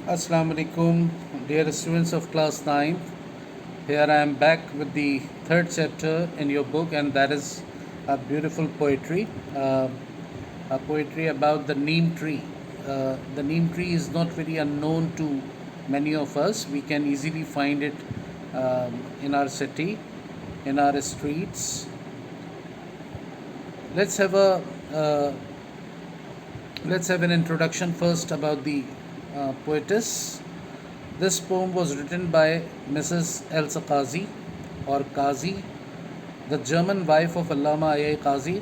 Assalamu alaikum, dear students of class 9. Here I am back with the third chapter in your book, and that is a beautiful poetry. A poetry about the neem tree. The neem tree is not very unknown to many of us. We can easily find it in our city, in our streets. Let's have a let's have an introduction first about the poetess. This poem was written by Mrs. Elsa Qazi or Qazi, the German wife of Allama I.A. Qazi.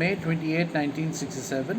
May 28, 1967.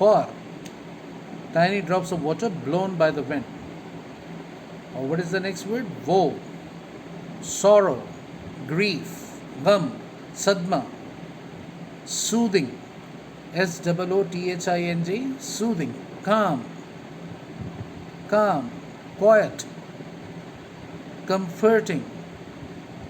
pour tiny drops of water blown by the wind. Or what is the next word? Woe, sorrow, grief, gum, sadma. Soothing, SOOTHING, soothing, calm, quiet, comforting,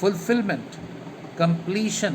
fulfillment, completion,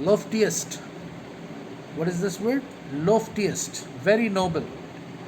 loftiest, what is this word? Loftiest, very noble,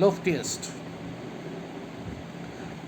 loftiest.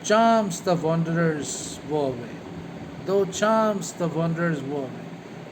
charms the wanderers wo away, though charms the wanderers wo away.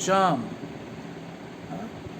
charm,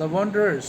the wanderers,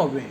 away,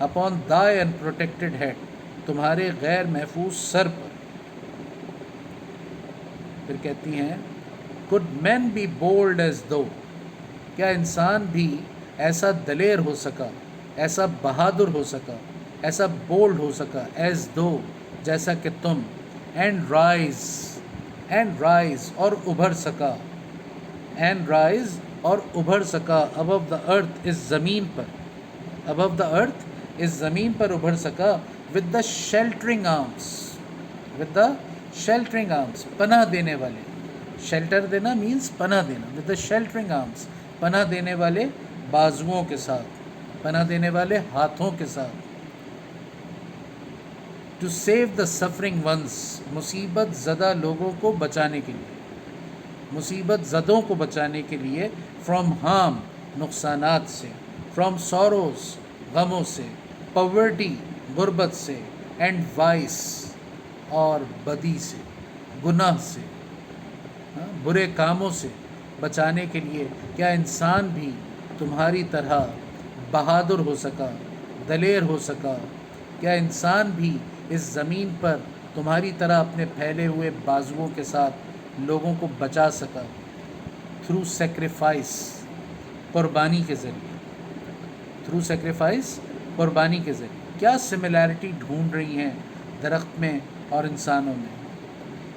upon thy unprotected head, تمہارے غیر محفوظ سر پر. پھر کہتی ہیں could men be bold as though, کیا انسان بھی ایسا دلیر ہو سکا، ایسا بہادر ہو سکا، ایسا بولڈ ہو سکا، as though جیسا کہ تم، and rise اور ابھر سکا، and rise اور ابھر سکا above the earth اس زمین پر، above the earth اس زمین پر ابھر سکا with the sheltering arms پناہ دینے والے. شیلٹر دینا مینس پناہ دینا. with the sheltering arms پناہ دینے والے بازوؤں کے ساتھ، پناہ دینے والے ہاتھوں کے ساتھ. to save the suffering ones مصیبت زدہ لوگوں کو بچانے کے لیے، مصیبت زدوں کو بچانے کے لیے. from harm نقصانات سے، from sorrows غموں سے، poverty غربت سے، and vice اور بدی سے، گناہ سے، برے کاموں سے بچانے کے لیے. کیا انسان بھی تمہاری طرح بہادر ہو سکا، دلیر ہو سکا؟ کیا انسان بھی اس زمین پر تمہاری طرح اپنے پھیلے ہوئے بازوؤں کے ساتھ لوگوں کو بچا سکا؟ تھرو سیکریفائس قربانی کے ذریعے، تھرو سیکریفائس قربانی کے ذریعے. کیا سملیرٹی ڈھونڈ رہی ہیں درخت میں اور انسانوں میں؟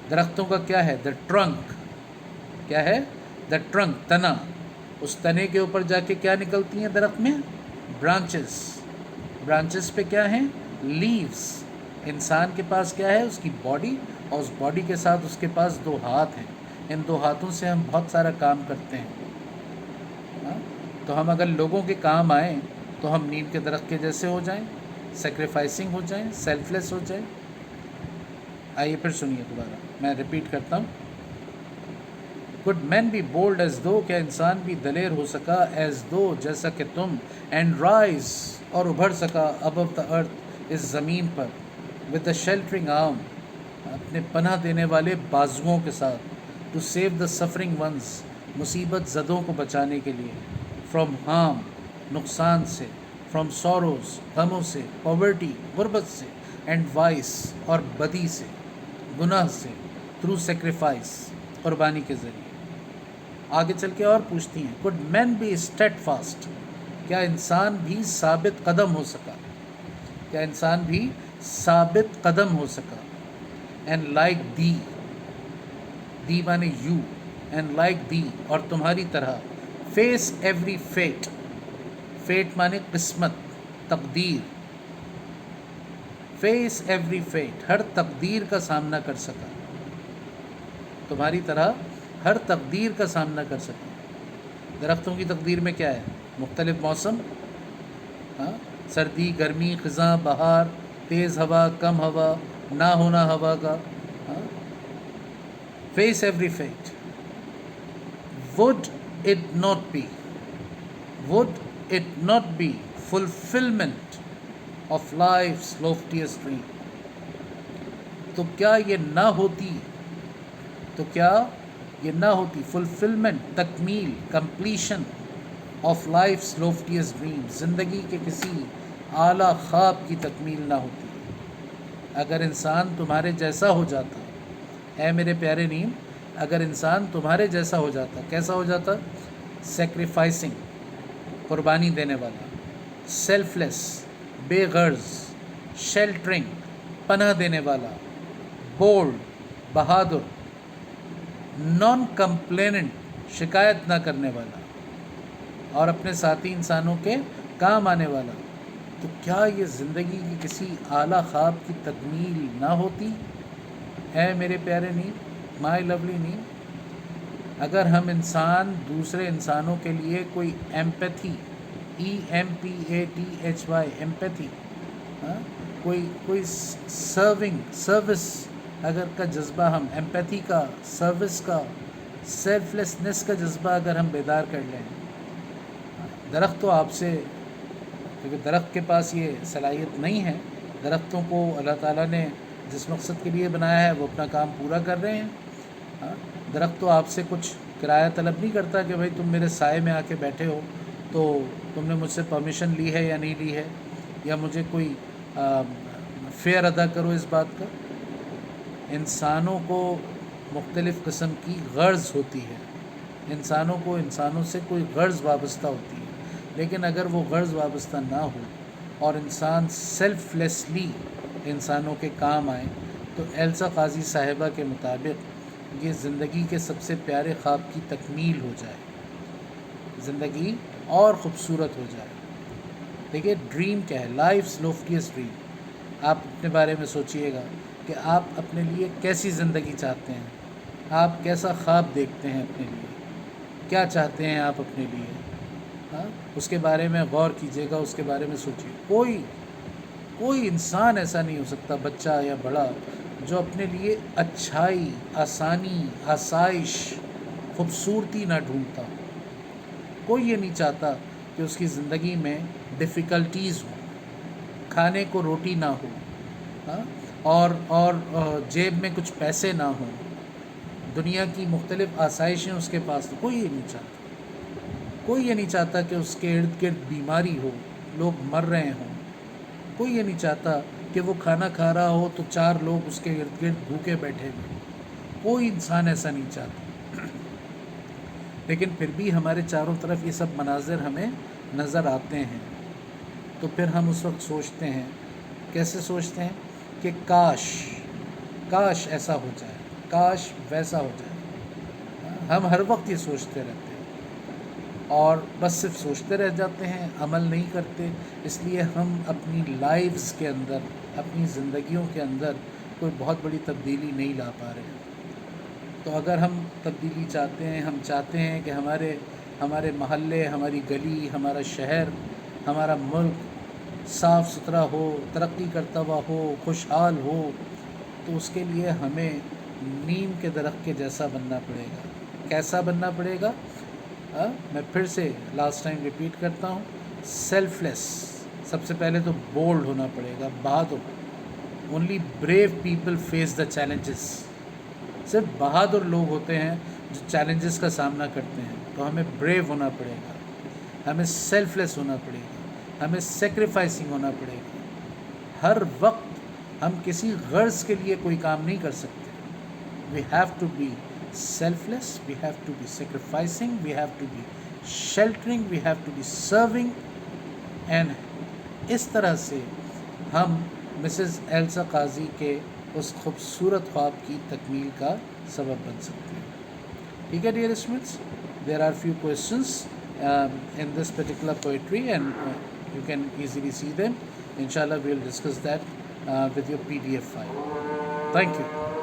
درختوں کا کیا ہے؟ The trunk. کیا ہے؟ دا ٹرنک، تنا. اس تنے کے اوپر جا کے کیا نکلتی ہیں درخت میں؟ برانچز. برانچز پہ کیا ہیں؟ لیوز. انسان کے پاس کیا ہے؟ اس کی باڈی، اور اس باڈی کے ساتھ اس کے پاس 2 ہاتھ ہیں. ان 2 ہاتھوں سے ہم بہت سارا کام کرتے ہیں. تو ہم اگر لوگوں کے کام آئیں تو ہم نیم کے درخت کے جیسے ہو جائیں، سیکریفائسنگ ہو جائیں، سیلف لیس ہو جائیں. آئیے پھر سنیے دوبارہ، میں ریپیٹ کرتا ہوں. could men be bold as though، کیا انسان بھی دلیر ہو سکا، as though جیسا کہ تم، and rise اور ابھر سکا above the earth اس زمین پر، with the sheltering arm اپنے پناہ دینے والے بازوؤں کے ساتھ. to save the suffering ones مصیبت زدوں کو بچانے کے لیے. from harm نقصان سے، from sorrows غموں سے، poverty غربت سے، and vice اور بدی سے، گناہ سے. through sacrifice قربانی کے ذریعے. آگے چل کے اور پوچھتی ہیں could men be steadfast، کیا انسان بھی ثابت قدم ہو سکا، کیا انسان بھی ثابت قدم ہو سکا. and like thee مانے you، and like thee اور تمہاری طرح. face every fate مانے قسمت، تقدیر. face every fate ہر تقدیر کا سامنا کر سکا، تمہاری طرح ہر تقدیر کا سامنا کر سکا. درختوں کی تقدیر میں کیا ہے؟ مختلف موسم، سردی، گرمی، خزاں، بہار، تیز ہوا، کم ہوا، نہ ہونا ہوا کا. face every fate. would it not be fulfillment of life's loftiest dream، تو کیا یہ نہ ہوتی fulfillment، تکمیل، completion of life's loftiest dream، زندگی کے کسی اعلیٰ خواب کی تکمیل نہ ہوتی اگر انسان تمہارے جیسا ہو جاتا. اے میرے پیارے نیم، اگر انسان تمہارے جیسا ہو جاتا، کیسا ہو جاتا؟ سیکریفائسنگ قربانی دینے والا، سیلف لیس بے غرض، شیلٹرنگ پناہ دینے والا، بولڈ بہادر، نان کمپلیننٹ شکایت نہ کرنے والا، اور اپنے ساتھی انسانوں کے کام آنے والا. تو کیا یہ زندگی کی کسی اعلیٰ خواب کی تکمیل نہ ہوتی؟ اے میرے پیارے نیم، مائی لولی نیم، اگر ہم انسان دوسرے انسانوں کے لیے کوئی ایمپیتھی، EMPATHY ایمپیتھی، کوئی سروس اگر کا جذبہ، ہم ایمپیتھی کا، سروس کا، سیلف لیسنس کا جذبہ اگر ہم بیدار کر لیں. درخت تو آپ سے، کیونکہ درخت کے پاس یہ صلاحیت نہیں ہے. درختوں کو اللہ تعالیٰ نے جس مقصد کے لیے بنایا ہے وہ اپنا کام پورا کر رہے ہیں. درخت تو آپ سے کچھ کرایہ طلب نہیں کرتا کہ بھائی تم میرے سائے میں آ کے بیٹھے ہو تو تم نے مجھ سے پرمیشن لی ہے یا نہیں لی ہے. یا مجھے کوئی فیئر ادا کرو اس بات کا. انسانوں کو مختلف قسم کی غرض ہوتی ہے، انسانوں کو انسانوں سے کوئی غرض وابستہ ہوتی ہے، لیکن اگر وہ غرض وابستہ نہ ہو اور انسان سیلف لیسلی انسانوں کے کام آئے تو ایلسا قاضی صاحبہ کے مطابق یہ زندگی کے سب سے پیارے خواب کی تکمیل ہو جائے، زندگی اور خوبصورت ہو جائے. دیکھیے ڈریم کیا ہے، لائف's loftiest ڈریم. آپ اپنے بارے میں سوچئے گا کہ آپ اپنے لیے کیسی زندگی چاہتے ہیں، آپ کیسا خواب دیکھتے ہیں اپنے لیے، کیا چاہتے ہیں آپ اپنے لیے. ہاں اس کے بارے میں غور کیجیے گا، اس کے بارے میں سوچیے. کوئی انسان ایسا نہیں ہو سکتا، بچہ یا بڑا، جو اپنے لیے اچھائی، آسانی، آسائش، خوبصورتی نہ ڈھونڈتا. کوئی یہ نہیں چاہتا کہ اس کی زندگی میں ڈیفیکلٹیز ہوں، کھانے کو روٹی نہ ہو، ہاں اور جیب میں کچھ پیسے نہ ہوں، دنیا کی مختلف آسائشیں اس کے پاس. کوئی یہ نہیں چاہتا. کوئی یہ نہیں چاہتا کہ اس کے ارد گرد بیماری ہو، لوگ مر رہے ہوں. کوئی یہ نہیں چاہتا کہ وہ کھانا کھا رہا ہو تو 4 لوگ اس کے ارد گرد بھوکے بیٹھے ہوئے. کوئی انسان ایسا نہیں چاہتا. لیکن پھر بھی ہمارے چاروں طرف یہ سب مناظر ہمیں نظر آتے ہیں. تو پھر ہم اس وقت سوچتے ہیں، کیسے سوچتے ہیں کہ کاش ایسا ہو جائے، کاش ویسا ہو جائے. ہم ہر وقت یہ سوچتے رہتے ہیں اور بس صرف سوچتے رہ جاتے ہیں، عمل نہیں کرتے. اس لیے ہم اپنی لائفز کے اندر، اپنی زندگیوں کے اندر کوئی بہت بڑی تبدیلی نہیں لا پا رہے ہیں. تو اگر ہم تبدیلی چاہتے ہیں، ہم چاہتے ہیں کہ ہمارے محلے، ہماری گلی، ہمارا شہر، ہمارا ملک صاف ستھرا ہو، ترقی کرتا ہوا ہو، خوشحال ہو، تو اس کے لیے ہمیں نیم کے درخت کے جیسا بننا پڑے گا. کیسا بننا پڑے گا؟ میں پھر سے لاسٹ ٹائم ریپیٹ کرتا ہوں، سیلف لیس. سب سے پہلے تو بولڈ ہونا پڑے گا، بہادر. Only brave people face the challenges. صرف بہادر لوگ ہوتے ہیں جو چیلنجز کا سامنا کرتے ہیں. تو ہمیں بریو ہونا پڑے گا، ہمیں سیلف لیس ہونا پڑے گا، ہمیں سیکریفائسنگ ہونا پڑے گا. ہر وقت ہم کسی غرض کے لیے کوئی کام نہیں کر سکتے. We have to be selfless, we have to be sacrificing, we have to be sheltering, we have to be serving. And اس طرح سے ہم مسز ایلسا قاضی کے اس خوبصورت خواب کی تکمیل کا سبب بن سکتے ہیں. ٹھیک ہے dear students, there are few questions in this particular poetry and you can easily see them. Inshallah we will discuss that with your PDF file. Thank you.